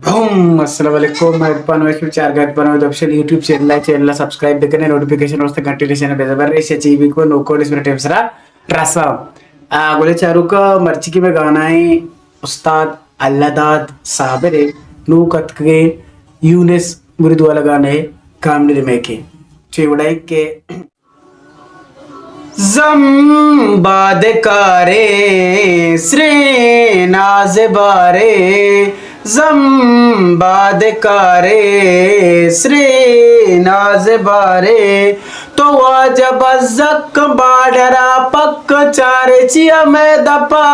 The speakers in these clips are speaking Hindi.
बूम अस्सलाम वालेकुम मैं इरफान वैश्विक चार गाइड पर ऑप्शन यूट्यूब चैनल सब्सक्राइब बेकने नोटिफिकेशन वस्ते कंटिन्यूशन बेजबर से चीवी को नो कोड इसमें टेप्स रसा गोले चारू का मर्ची की में गाना है उस्ताद अल्लादाद साबरे नू कतके यूनिस गुरुद्वारा गाने कामनी में के चेवड़ाई के जम्बादकारे श्री नाज़बारे जम्बादकारे श्री नाज़बारे तो वाजब जक बाडरा पक्क चारे चिया में दपा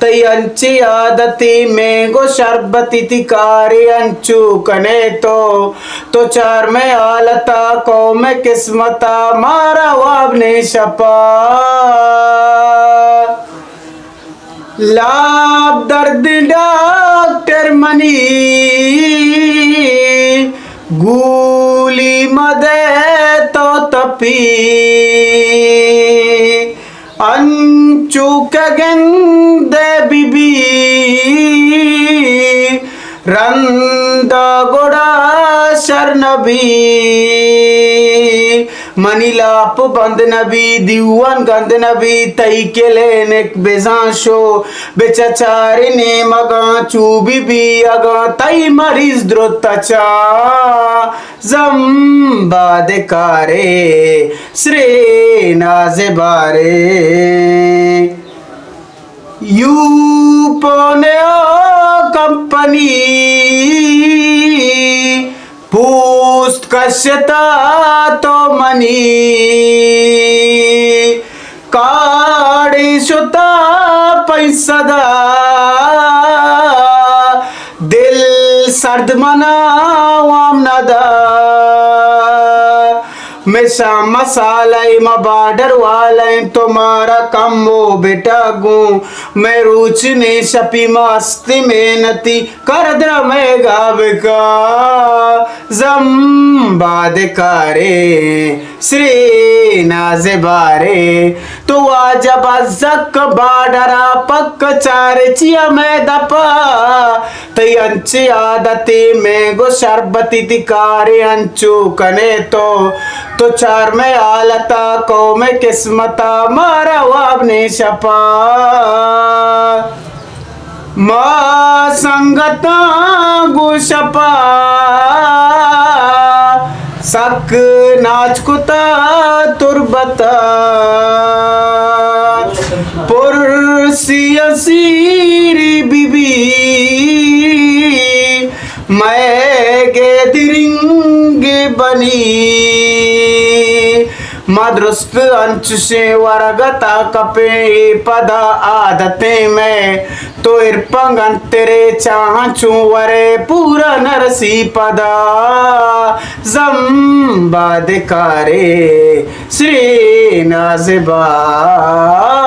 तई अंची आदती में गो शरबती तिकारी अंचू कने तो चार में आलता को में किस्मता मारा वाबने शपा लाभ दर्द डॉक्टर मनी गूली मदे तो तपी अंचू गंदे बीबी रंदा गोड़ा शरणबी मनीलाप बंद नबी दीवान गंद नबी तई के लेने बेजाशो बेचाचारे ने मगा चूबी भी अगा तई मरीज द्रोतचा जम्बादकारे श्री नाज़बारे यू पोने कंपनी पूस्त कश्यता तो मनी काड़ी शुता पैसदा दिल सर्द मना वामनदा मैं शाम मसालाई मा बाडर वालाई तुम्हारा कम्बो बेटा गू मैं रुचने शपी मस्ती मेहनती कर द्र में गाविका जम्बादकारे श्री नाज़बारे तो वाजब जक बाडरा पक्क चारे चिया में दपा तई अंची आदती में गो शरबती तिकारी अंचू कने तो चार में आलता को में किस्मता मारा वाबने शपा माँ संगता गुशपा सक नाच कुता तुरबता पुरसिया सीरी बीबी मैं गे दिरिंगे बनी मदरुस्त अंश से वरगता कपे पदा आदते में तो इरपंगन तेरे चाह चूवरे पूरा नरसी पदा जम्बादकारे श्री नाज़बारे।